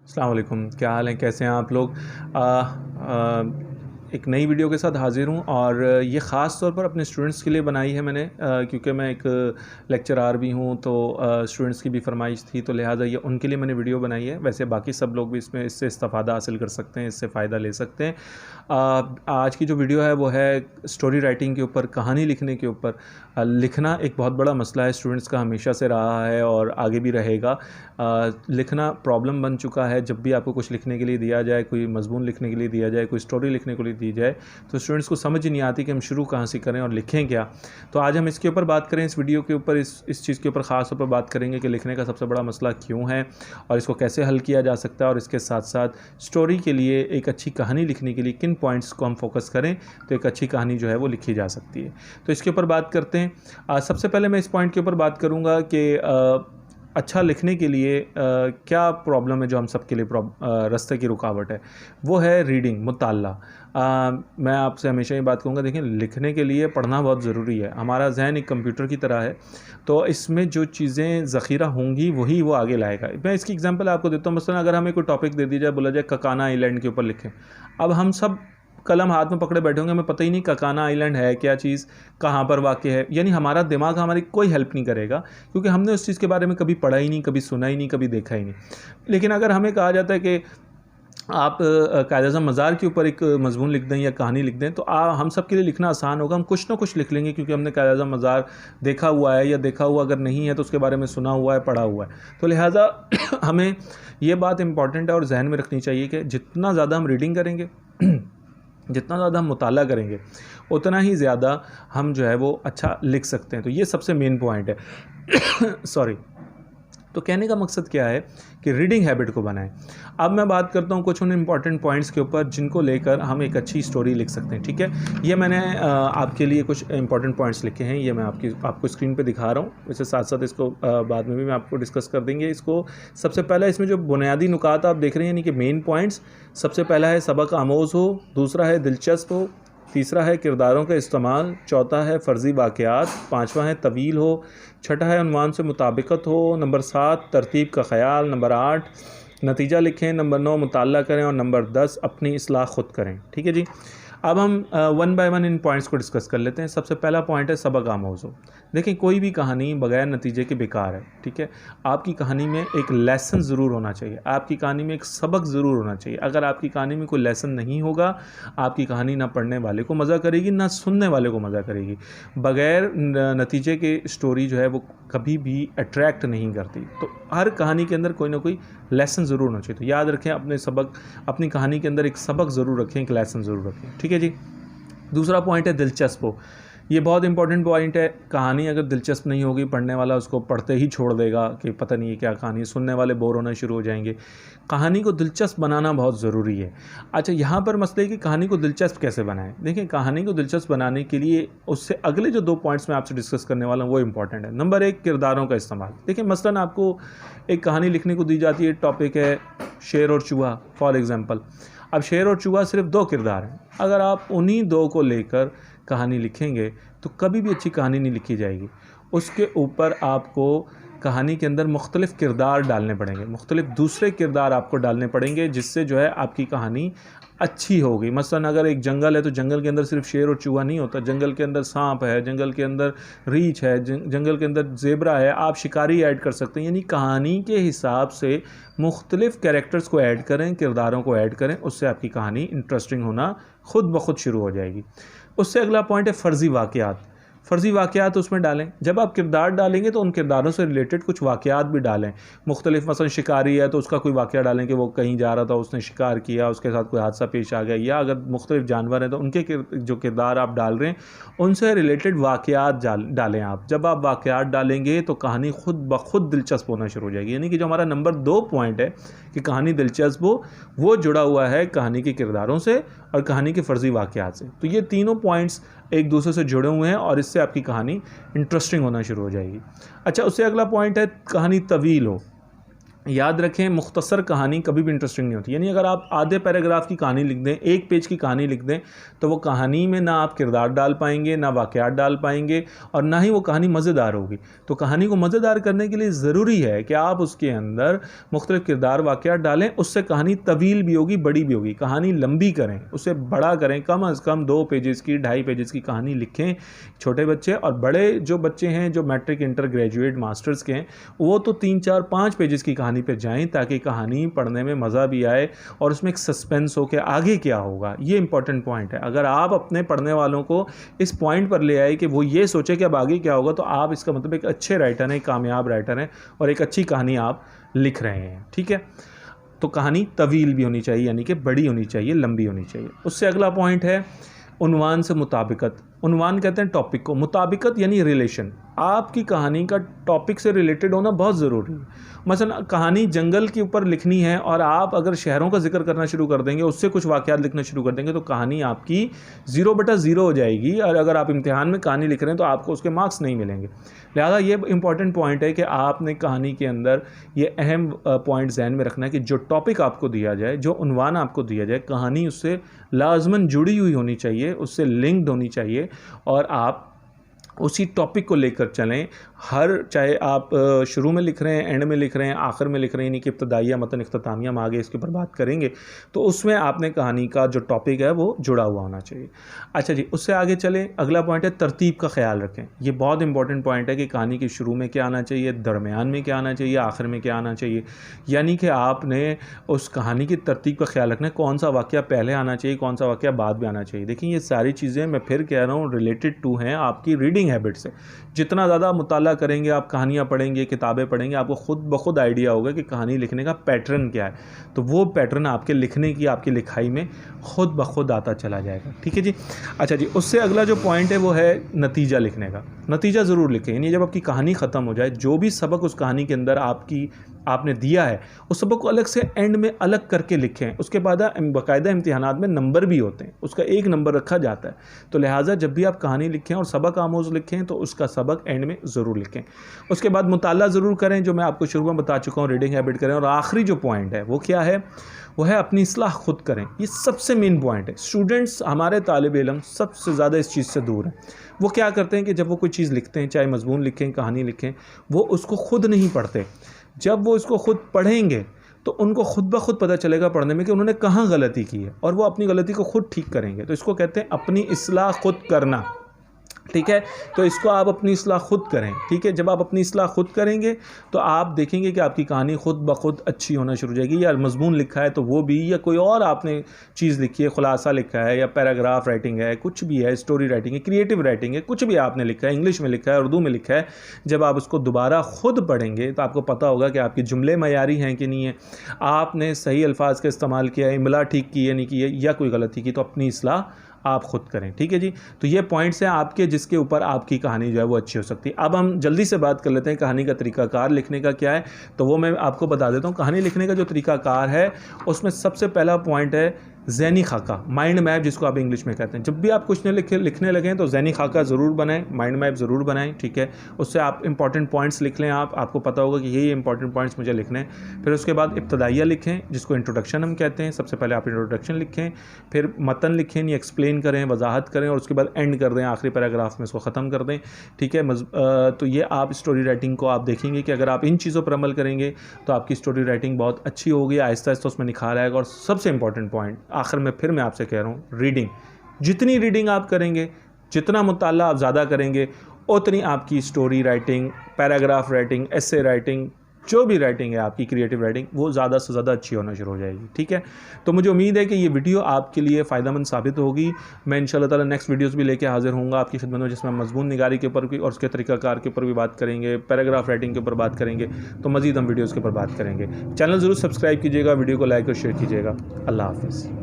अस्सलाम वालेकुम, क्या हाल है, कैसे हैं आप लोग। एक नई वीडियो के साथ हाज़िर हूँ और ये ख़ास तौर पर अपने स्टूडेंट्स के लिए बनाई है मैंने, क्योंकि मैं एक लेक्चरार भी हूँ तो स्टूडेंट्स की भी फरमाइश थी, तो लिहाजा ये उनके लिए मैंने वीडियो बनाई है। वैसे बाकी सब लोग भी इससे इस्तेफ़ादा हासिल कर सकते हैं, इससे फ़ायदा ले सकते हैं। आज की जो वीडियो है वो है स्टोरी राइटिंग के ऊपर, कहानी लिखने के ऊपर। लिखना एक बहुत बड़ा मसला है स्टूडेंट्स का, हमेशा से रहा है और आगे भी रहेगा। लिखना प्रॉब्लम बन चुका है। जब भी आपको कुछ लिखने के लिए दिया जाए, कोई मज़मून लिखने के लिए दिया जाए, कोई स्टोरी लिखने के लिए दी जाए, तो स्टूडेंट्स को समझ ही नहीं आती कि हम शुरू कहाँ से करें और लिखें क्या। तो आज हम इसके ऊपर बात करें, इस वीडियो के ऊपर इस चीज़ के ऊपर ख़ास तौर पर बात करेंगे कि लिखने का सबसे बड़ा मसला क्यों है और इसको कैसे हल किया जा सकता है, और इसके साथ साथ स्टोरी के लिए, एक अच्छी कहानी लिखने के लिए किन पॉइंट्स को हम फोकस करें तो एक अच्छी कहानी जो है वो लिखी जा सकती है। तो इसके ऊपर बात करते हैं। सबसे पहले मैं इस पॉइंट के ऊपर बात करूँगा कि अच्छा लिखने के लिए क्या प्रॉब्लम है जो हम सबके लिए रास्ते की रुकावट है, वो है रीडिंग, मुताला। मैं आपसे हमेशा ये बात कहूँगा, देखिए लिखने के लिए पढ़ना बहुत ज़रूरी है। हमारा जहन एक कंप्यूटर की तरह है, तो इसमें जो चीज़ें ज़ख़ीरा होंगी वही वो आगे लाएगा। मैं इसकी एग्जांपल आपको देता हूँ। मसलन अगर हमें कोई टॉपिक दे दिया जाए, बोला जाए ककाना आइलैंड के ऊपर लिखें, अब हम सब कलम हाथ में पकड़े बैठे होंगे, हमें पता ही नहीं ककाना आइलैंड है क्या चीज़, कहाँ पर वाक़ है। यानी हमारा दिमाग हमारी कोई हेल्प नहीं करेगा, क्योंकि हमने उस चीज़ के बारे में कभी पढ़ा ही नहीं, कभी सुना ही नहीं, कभी देखा ही नहीं। लेकिन अगर हमें कहा जाता है कि आप कायद-ए-आज़म मज़ार के ऊपर एक मज़मून लिख दें या कहानी लिख दें, तो हम सब के लिए लिखना आसान होगा। हम कुछ ना कुछ लिख लेंगे, क्योंकि हमने कायद-ए-आज़म मज़ार देखा हुआ है, या देखा हुआ अगर नहीं है तो उसके बारे में सुना हुआ है, पढ़ा हुआ है। तो लिहाजा हमें ये बात इम्पॉर्टेंट है और जहन में रखनी चाहिए कि जितना ज़्यादा हम रीडिंग करेंगे जितना ज़्यादा हम मुताला करेंगे, उतना ही ज़्यादा हम जो है वो अच्छा लिख सकते हैं। तो ये सबसे मेन पॉइंट है। सॉरी। तो कहने का मकसद क्या है कि रीडिंग हैबिट को बनाएं। अब मैं बात करता हूँ कुछ उन इम्पॉर्टेंट पॉइंट्स के ऊपर जिनको लेकर हम एक अच्छी स्टोरी लिख सकते हैं। ठीक है, ये मैंने आपके लिए कुछ इंपॉर्टेंट पॉइंट्स लिखे हैं, ये मैं आपको स्क्रीन पे दिखा रहा हूँ। इसके साथ साथ इसको बाद में भी मैं आपको डिस्कस कर देंगे इसको। सबसे पहला इसमें जो बुनियादी नुकात आप देख रहे हैं, यानी कि मेन पॉइंट्स, सबसे पहला है सबक आमोज़ हो, दूसरा है दिलचस्प हो, तीसरा है किरदारों का इस्तेमाल, चौथा है फ़र्ज़ी वाक़यात, पाँचवा है तवील हो, छठा है उन्वान से मुताबिकत हो, नंबर 7 तरतीब का ख़याल, नंबर 8 नतीजा लिखें, नंबर 9 मुताला करें, और नंबर 10 अपनी इस्लाह ख़ुद करें। ठीक है जी। अब हम one by one in points को डिस्कस कर लेते हैं। सबसे पहला पॉइंट है सबक आमोज़ हो। देखिए, कोई भी कहानी बगैर नतीजे के बेकार है। ठीक है, आपकी कहानी में एक लेसन ज़रूर होना चाहिए, आपकी कहानी में एक सबक ज़रूर होना चाहिए। अगर आपकी कहानी में कोई लेसन नहीं होगा, आपकी कहानी ना पढ़ने वाले को मज़ा करेगी, ना सुनने वाले को मज़ा करेगी। बगैर नतीजे के स्टोरी जो है वो कभी भी अट्रैक्ट नहीं करती। तो हर कहानी के अंदर कोई ना कोई लेसन ज़रूर होना चाहिए। तो याद रखें, अपनी कहानी के अंदर एक सबक ज़रूर रखें, एक लेसन ज़रूर रखें। ठीक है जी। दूसरा पॉइंट है दिलचस्प हो। ये बहुत इंपॉर्टेंट पॉइंट है। कहानी अगर दिलचस्प नहीं होगी, पढ़ने वाला उसको पढ़ते ही छोड़ देगा कि पता नहीं है क्या कहानी, सुनने वाले बोर होना शुरू हो जाएंगे। कहानी को दिलचस्प बनाना बहुत ज़रूरी है। अच्छा, यहाँ पर मसले है कि कहानी को दिलचस्प कैसे बनाएं। देखिए, कहानी को दिलचस्प बनाने के लिए उससे अगले जो 2 पॉइंट्स मैं आपसे डिस्कस करने वाला हूँ वो इंपॉर्टेंट है। नंबर 1, किरदारों का इस्तेमाल। देखिए, मसलन आपको एक कहानी लिखने को दी जाती है, टॉपिक है शेर और चूहा फॉर एग्ज़ाम्पल। अब शेर और चूहा सिर्फ 2 किरदार हैं। अगर आप उन्हीं 2 को लेकर कहानी लिखेंगे तो कभी भी अच्छी कहानी नहीं लिखी जाएगी। उसके ऊपर आपको कहानी के अंदर मुख्तलिफ़ किरदार डालने पड़ेंगे, मुख्तलिफ़ दूसरे किरदार आपको डालने पड़ेंगे, जिससे जो है आपकी कहानी अच्छी होगी। मसलन अगर एक जंगल है तो जंगल के अंदर सिर्फ शेर और चूहा नहीं होता, जंगल के अंदर सांप है, जंगल के अंदर रीछ है, जंगल के अंदर ज़ेब्रा है, आप शिकारी ऐड कर सकते हैं। यानी कहानी के हिसाब से मुख्तलिफ़ कैरेक्टर्स को ऐड करें, किरदारों को ऐड करें, उससे आपकी कहानी इंटरेस्टिंग होना खुद ब खुद शुरू हो जाएगी। उससे अगला पॉइंट है फ़र्ज़ी वाक़यात। फ़र्ज़ी वाक़यात उसमें डालें। जब आप किरदार डालेंगे तो उन किरदारों से रिलेटेड कुछ वाक़यात भी डालें। मुख्तलिफ़, मसलन शिकारी है तो उसका कोई वाक़या डालें कि वो कहीं जा रहा था, उसने शिकार किया, उसके साथ कोई हादसा पेश आ गया, या अगर मुख्तलिफ़ जानवर हैं तो उनके जो किरदार आप डाल रहे हैं उनसे रिलेटेड वाक़यात डालें आप। जब आप वाक़यात डालेंगे तो कहानी खुद ब खुद दिलचस्प होना शुरू हो जाएगी। यानी कि जो हमारा नंबर 2 पॉइंट है कि कहानी दिलचस्प हो, वो जुड़ा हुआ है कहानी के किरदारों से और कहानी के फ़र्ज़ी वाक़यात से। तो ये तीनों पॉइंट्स एक दूसरे से जुड़े हुए हैं और इससे आपकी कहानी इंटरेस्टिंग होना शुरू हो जाएगी। अच्छा, उससे अगला पॉइंट है कहानी तवील हो। याद रखें, मुख्तसर कहानी कभी भी इंटरेस्टिंग नहीं होती। यानी अगर आप आधे पैराग्राफ की कहानी लिख दें, एक पेज की कहानी लिख दें, तो वो कहानी में ना आप किरदार डाल पाएंगे, ना वाक़यात डाल पाएंगे, और ना ही वो कहानी मज़ेदार होगी। तो कहानी को मज़ेदार करने के लिए ज़रूरी है कि आप उसके अंदर मुख्तलिफ़ किरदार वाक़यात डालें। उससे कहानी तवील भी होगी, बड़ी भी होगी। कहानी लंबी करें, उसे बड़ा करें, कम अज़ कम 2 पेजेस की, 2.5 पेजेस की कहानी लिखें छोटे बच्चे। और बड़े जो बच्चे हैं, जो मैट्रिक, इंटर, ग्रेजुएट, मास्टर्स के हैं, वो तो 3, 4, 5 पेजेस की कहानी पे जाएं, ताकि कहानी पढ़ने में मज़ा भी आए और उसमें एक सस्पेंस हो कि आगे क्या होगा। ये इंपॉर्टेंट पॉइंट है। अगर आप अपने पढ़ने वालों को इस पॉइंट पर ले आए कि वो ये सोचे कि अब आगे क्या होगा, तो आप इसका मतलब एक अच्छे राइटर हैं, कामयाब राइटर हैं, और एक अच्छी कहानी आप लिख रहे हैं। ठीक है, तो कहानी तवील भी होनी चाहिए, यानी कि बड़ी होनी चाहिए, लंबी होनी चाहिए। उससे अगला पॉइंट है उन्वान से मुताबिकत। उन्वान कहते हैं टॉपिक को, मुताबिकत यानी रिलेशन। आपकी कहानी का टॉपिक से रिलेटेड होना बहुत ज़रूरी है। मसलन कहानी जंगल के ऊपर लिखनी है और आप अगर शहरों का जिक्र करना शुरू कर देंगे, उससे कुछ वाक़यात लिखना शुरू कर देंगे, तो कहानी आपकी 0/0 हो जाएगी। और अगर आप इम्तिहान में कहानी लिख रहे हैं तो आपको उसके मार्क्स नहीं मिलेंगे। लिहाजा ये इंपॉर्टेंट पॉइंट है कि आपने कहानी के अंदर ये अहम पॉइंट ज़हन में रखना है कि जो टॉपिक आपको दिया जाए, जो उन्वान आपको दिया जाए, कहानी उससे लाजमन जुड़ी हुई होनी चाहिए, उससे लिंक्ड होनी चाहिए, और आप उसी टॉपिक को लेकर चलें। चाहे आप शुरू में लिख रहे हैं, एंड में लिख रहे हैं, आखिर में लिख रहे हैं, यानी कि इब्तदाइया, मतन, इख्तितामिया, हम आगे इसके ऊपर बात करेंगे, तो उसमें आपने कहानी का जो टॉपिक है वो जुड़ा हुआ होना चाहिए। अच्छा जी, उससे आगे चलें। अगला पॉइंट है तरतीब का ख्याल रखें। ये बहुत इंपॉर्टेंट पॉइंट है कि कहानी के शुरू में क्या आना चाहिए, दरमियान में क्या आना चाहिए, आखिर में क्या आना चाहिए। यानी कि आपने उस कहानी की तरतीब का ख्याल रखना है, कौन सा वाक़या पहले आना चाहिए, कौन सा वाक़या बाद में आना चाहिए। देखिए, ये सारी चीज़ें मैं फिर कह रहा हूँ रिलेटेड टू हैं आपकी रीडिंग हैबिट से। जितना ज़्यादा मुताला करेंगे आप, कहानियाँ पढ़ेंगे, किताबें पढ़ेंगे, आपको खुद ब खुद आइडिया होगा कि कहानी लिखने का पैटर्न क्या है। तो वो पैटर्न आपके लिखने की, आपकी लिखाई में खुद ब खुद आता चला जाएगा। ठीक है जी। अच्छा जी, उससे अगला जो पॉइंट है वो है नतीजा लिखने का। नतीजा ज़रूर लिखें, यानी जब आपकी कहानी ख़त्म हो जाए, जो भी सबक उस कहानी के अंदर आपने दिया है, उस सबक को अलग से एंड में अलग करके लिखें। उसके बाद बाकायदा इम्तिहानात में नंबर भी होते हैं, उसका 1 नंबर रखा जाता है। तो लिहाजा जब भी आप कहानी लिखें और सबक आमोज़ लिखें, तो उसका सबक एंड में ज़रूर लिखें। उसके बाद मुताला ज़रूर करें, जो मैं आपको शुरू में बता चुका हूँ, रीडिंग हैबिट करें। और आखिरी जो पॉइंट है वो क्या है, वो है अपनी इस्लाह खुद करें। ये सबसे मेन पॉइंट है। स्टूडेंट्स, हमारे तालिब इल्म सबसे ज़्यादा इस चीज़ से दूर हैं। वो क्या करते हैं कि जब वो कोई चीज़ लिखते हैं, चाहे मज़मून लिखें, कहानी लिखें, वो उसको खुद नहीं पढ़ते। जब वो इसको खुद पढ़ेंगे तो उनको खुद ब खुद पता चलेगा पढ़ने में कि उन्होंने कहाँ गलती की है, और वो अपनी गलती को खुद ठीक करेंगे। तो इसको कहते हैं अपनी इस्लाह खुद करना। ठीक है, तो इसको आप अपनी इस्लाह खुद करें। ठीक है, जब आप अपनी इस्लाह खुद करेंगे तो आप देखेंगे कि आपकी कहानी खुद ब खुद अच्छी होना शुरू हो जाएगी। या मजमून लिखा है तो वो भी, या कोई और आपने चीज़ लिखी है, खुलासा लिखा है, या पैराग्राफ राइटिंग है, कुछ भी है, स्टोरी राइटिंग है, क्रिएटिव राइटिंग है, कुछ भी आपने लिखा है, इंग्लिश में लिखा है, उर्दू में लिखा है, जब आप उसको दोबारा खुद पढ़ेंगे तो आपको पता होगा कि आपके जुमले मयारी हैं कि नहीं है, आपने सही अल्फाज का इस्तेमाल किया है, इमला ठीक की है नहीं की है, या कोई गलती की, तो अपनी इस्लाह आप खुद करें। ठीक है जी। तो ये पॉइंट्स हैं आपके, जिसके ऊपर आपकी कहानी जो है वो अच्छी हो सकती है। अब हम जल्दी से बात कर लेते हैं कहानी का तरीकाकार लिखने का क्या है। तो वो मैं आपको बता देता हूँ। कहानी लिखने का जो तरीकाकार है, उसमें सबसे पहला पॉइंट है ज़हनी खाका, माइंड मैप, जिसको आप इंग्लिश में कहते हैं। जब भी आप कुछ लिखने लगें तो ज़हनी खाका ज़रूर बनाएं, माइंड मैप ज़रूर बनाएं। ठीक है, उससे आप इंपॉर्टेंट पॉइंट्स लिख लें। आपको पता होगा कि ये इंपॉर्टेंट पॉइंट्स मुझे लिखने हैं। फिर उसके बाद इब्तदाइया लिखें, जिसको इंट्रोडक्शन हम कहते हैं। सबसे पहले आप इंट्रोडक्शन लिखें, फिर मतन लिखें, यानी एक्सप्लेन करें, वजाहत करें, और उसके बाद एंड कर दें, आखिरी पैराग्राफ में इसको ख़त्म कर दें। ठीक है, तो ये आप स्टोरी राइटिंग को आप देखेंगे कि अगर आप इन चीज़ों पर अमल करेंगे तो आपकी स्टोरी राइटिंग बहुत अच्छी होगी, आहिस्ता आहिस्ता उसमें निखार आएगा। और सबसे इंपॉर्टेंट पॉइंट आखिर में फिर मैं आपसे कह रहा हूँ, रीडिंग। जितनी रीडिंग आप करेंगे, जितना मुताला आप ज़्यादा करेंगे, उतनी आपकी story writing, paragraph writing, essay writing, जो भी राइटिंग है आपकी, क्रिएटिव राइटिंग, वो ज़्यादा से ज़्यादा अच्छी होना शुरू हो जाएगी। ठीक है, तो मुझे उम्मीद है कि ये वीडियो आपके लिए फ़ायदेमंद साबित होगी। मैं इंशाअल्लाह ताला नेक्स्ट वीडियोस भी लेके हाजिर होऊंगा आपकी खिदमत में, जिसमें मजमून निगारी के ऊपर भी और उसके तरीकाकार के ऊपर भी बात करेंगे, पैराग्राफ राइटिंग के ऊपर बात करेंगे। तो मज़ीद हम वीडियोज़ के ऊपर बात करेंगे। चैनल ज़रूर सब्सक्राइब कीजिएगा, वीडियो को लाइक और शेयर कीजिएगा। अल्लाह हाफ़िज़।